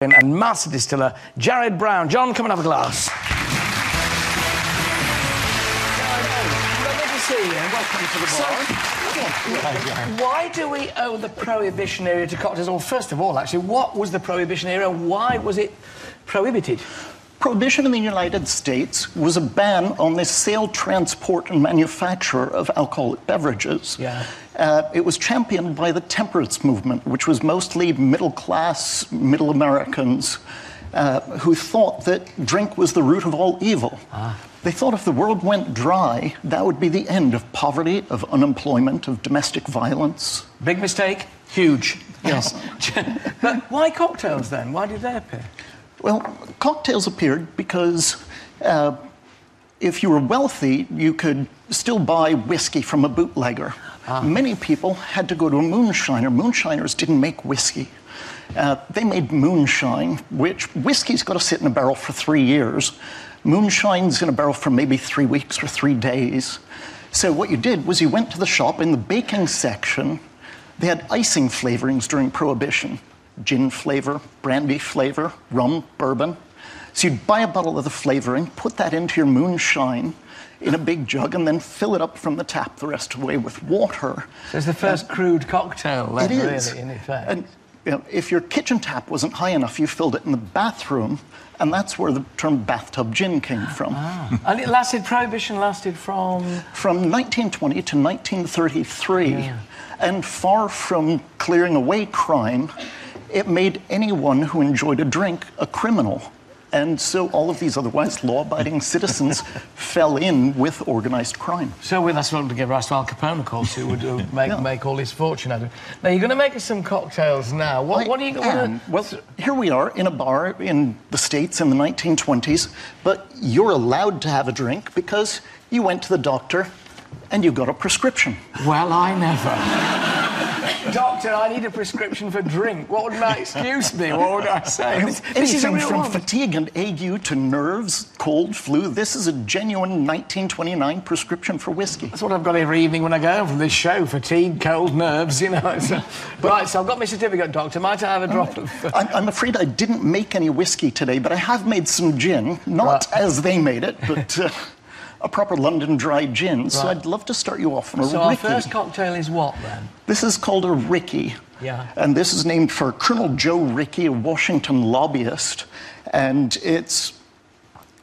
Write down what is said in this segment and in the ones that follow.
and master distiller Jared Brown. John, come and have a glass. Lovely to see you and welcome to the bar. Why do we owe the Prohibition era to cocktails? Well, first of all, actually, what was the Prohibition era? Why was it prohibited? Prohibition in the United States was a ban on the sale, transport, and manufacture of alcoholic beverages. Yeah. It was championed by the temperance movement, which was mostly middle-class, middle Americans who thought that drink was the root of all evil. They thought if the world went dry, that would be the end of poverty, of unemployment, of domestic violence. Big mistake? Huge. Yes. But why cocktails, then? Why did they appear? Well, cocktails appeared because if you were wealthy, you could still buy whiskey from a bootlegger. Many people had to go to a moonshiner. Moonshiners didn't make whiskey. They made moonshine, which whiskey's got to sit in a barrel for 3 years. Moonshine's in a barrel for maybe 3 weeks or 3 days. So what you did was you went to the shop in the baking section. They had icing flavorings during Prohibition. Gin flavor, brandy flavor, rum, bourbon. So you'd buy a bottle of the flavoring, put that into your moonshine in a big jug, and then fill it up from the tap the rest of the way with water. So it's the first crude cocktail, then, it is. Really, in effect. And you know, if your kitchen tap wasn't high enough, you filled it in the bathroom, and that's where the term bathtub gin came from. And it lasted, Prohibition lasted from? From 1920 to 1933. Yeah. And far from clearing away crime, it made anyone who enjoyed a drink a criminal. And so all of these otherwise law-abiding citizens fell in with organized crime. So that's what to give rise to Al Capone, of course, who would make all his fortune out of it. Now, you're going to make us some cocktails now. What are you going to... Well, here we are in a bar in the States in the 1920s, but you're allowed to have a drink because you went to the doctor and you got a prescription. Well, I never... Doctor, I need a prescription for drink. What would my excuse be? What would I say? This is from fatigue and ague to nerves, cold, flu. This is a genuine 1929 prescription for whiskey. That's what I've got every evening when I go home from this show. Fatigue, cold, nerves, you know. Right, so I've got my certificate, Doctor. Might I have a drop of... I'm afraid I didn't make any whiskey today, but I have made some gin. Not as they made it, but... a proper London dry gin, so I'd love to start you off on a Ricky. So our first cocktail is what, then? This is called a Ricky. Yeah. And this is named for Colonel Joe Ricky, a Washington lobbyist. And it's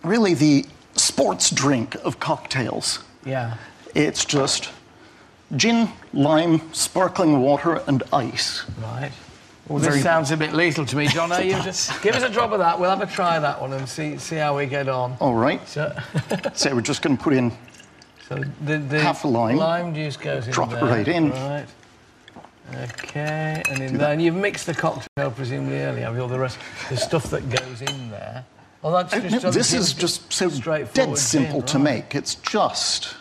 really the sports drink of cocktails. Yeah. It's just gin, lime, sparkling water, and ice. Right. Well, this sounds a bit lethal to me, John. You just give us a drop of that. We'll have a try of that one and see how we get on. All right. So we're just going to put in half a lime. Lime juice goes in Drop there. it right in. Right. Okay. And in there. And you've mixed the cocktail presumably earlier, have you? All the rest, the stuff that goes in there. Well, that's just this is just so dead simple to make. It's just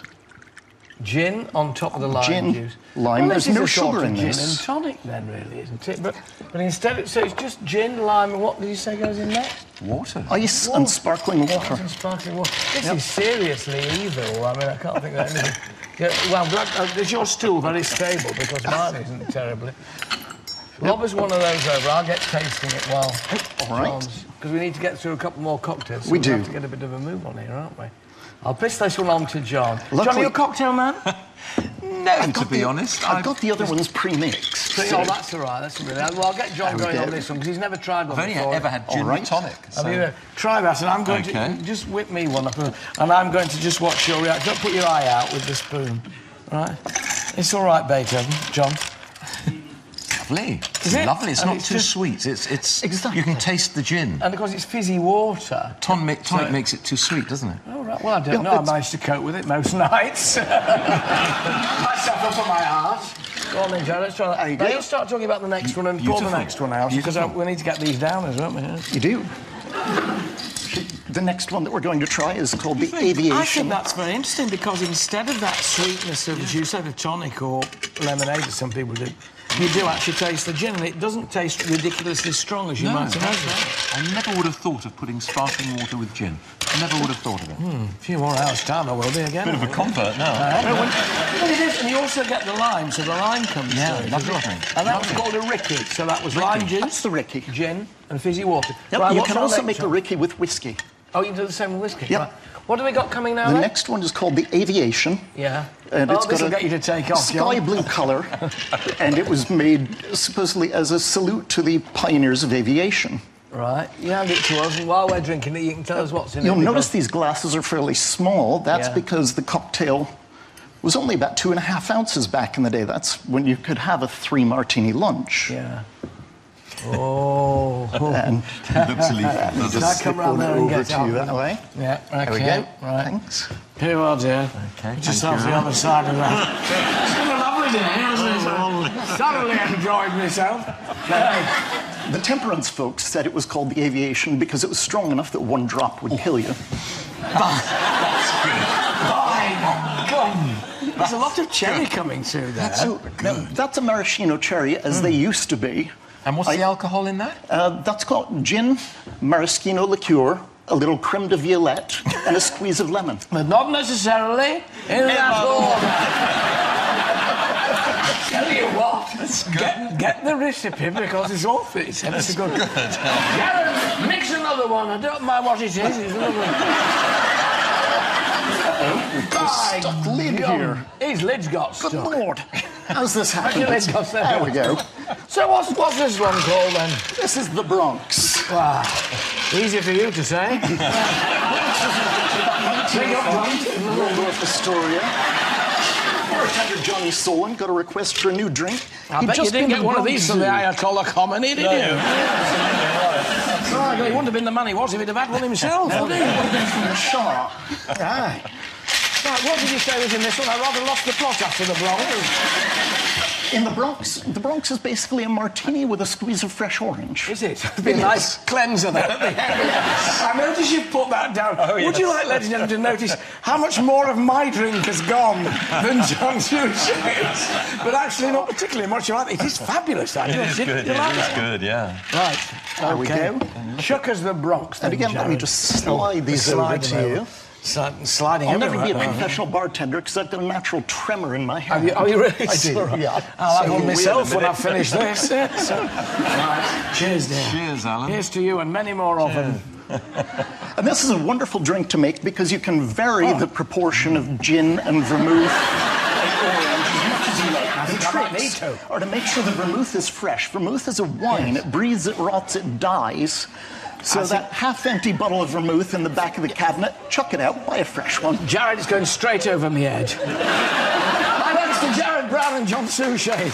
gin on top of the lime juice. Lime, there's no sugar in this. Gin and tonic, then, really, isn't it? But instead, so it's just gin, lime, and what did you say goes in next? Water. Ice and sparkling water. Ice and sparkling water. This is seriously evil. I mean, I can't think of anything. Yeah, well, is your stool very stable? Because mine isn't terribly. Lob us one of those over. I'll get tasting it while all right. Because we need to get through a couple more cocktails. So we do. Have to get a bit of a move on here, aren't we? I'll piss this one on to John. Luckily, John, are you a cocktail man? No, to be honest. I've got the other ones pre-mixed. Oh, that's all right. That's brilliant. Well, I'll get John going on this one because he's never tried one before. I've only ever had gin and tonic. So. Have you try that, and I'm going to just whip me one up, and I'm going to just watch your reaction. Don't put your eye out with the spoon, right? It's all right, Beethoven, John. Lovely. Is it? Lovely. It's not too sweet. It's exactly. You can taste the gin. And because it's fizzy water. Tonic makes it too sweet, doesn't it? Oh, right. Well, I don't know. I managed to cope with it most nights. I suffer for my art. Go on then, Joe. Let's try that. Now you start talking about the next one and pour the next one out because we need to get these down as well. You do. The next one that we're going to try is called the Aviation. I think that's very interesting because instead of that sweetness of juice out of tonic or lemonade, as some people do, You do actually taste the gin, and it doesn't taste ridiculously strong, as you might imagine. I never would have thought of putting sparkling water with gin. I never would have thought of it. A few more hours' time, I will be again. Bit of a convert now. Well, it is, and you also get the lime, so the lime comes through. Lovely. And that was called a Ricky, so that was lime juice. That's the Ricky. Gin and fizzy water. Yep, Right, you what's can our also next make a one? Ricky with whiskey. Oh, you can do the same with whiskey? Yep. Right. What have we got coming now, The then? next one is called the Aviation. Yeah. And oh, it's this got will a get you to take off, sky John. blue colour, and it was made supposedly as a salute to the pioneers of aviation. Right, you hand it to us, and while we're drinking it, you can tell us what's in it. You'll notice these glasses are fairly small. That's Yeah. because the cocktail was only about 2.5 ounces back in the day. That's when you could have a 3-martini lunch. Yeah. Oh. And Literally. Just come round there and over get to out. you that way. Yeah, okay. There we go. Right. Thanks. Here you are, dear. Okay, Just thank off you. the other side of that. It's been a lovely day, hasn't it? Thoroughly enjoyed myself. The temperance folks said it was called the Aviation because it was strong enough that 1 drop would kill you. My God. There's a lot of cherry coming through there. That's a maraschino cherry, as they used to be. And what's the alcohol in that? That's called gin, maraschino liqueur, a little creme de violette, and a squeeze of lemon. But not necessarily in that order. Tell you what, get the recipe because it's awful. It's ever so good. Gareth, mix another one. I don't mind what it is. It's another one. Stuck lid here. His lid's got stuck. Good Lord. How's this Your happening? lid's got stuck. There we go. So what's this one called then? This is the Bronx. Ah, easy for you to say. Big up front. North Astoria. Bartender Johnny Solon got a request for a new drink. I bet you didn't get one of these from the Ayatollah Khomeini, did you? Oh, he wouldn't have been the man he was if he'd have had one himself, would he? From the Shah. Aye. Right, what did you say was in this one? I rather lost the plot after the Bronx. In the Bronx is basically a martini with a squeeze of fresh orange. Is it? It'd be a nice cleanser there at the end. I notice you've put that down. Would you like, ladies and gentlemen, to notice how much more of my drink has gone than John Suchet's? But actually, not particularly much of that. It is fabulous, that. It is good, like it is good, yeah. Right. There we go. Chuckers the Bronx. And again, let me just slide these over to you. Sliding I'll never be a everywhere. professional bartender because I've got a natural tremor in my hand. Are you really? I do, yeah. I'll have one So myself when I finish this. Right. Cheers, dear. Cheers, Alan. Here's to you and many more of them. And this is a wonderful drink to make because you can vary the proportion of gin and vermouth and orange as much as you like. The tricks are to make sure the vermouth is fresh. Vermouth is a wine. It breathes, it rots, it dies. So that half-empty bottle of vermouth in the back of the cabinet, chuck it out, buy a fresh one. Jared is going straight over my head. My thanks to Jared Brown and John Suchet.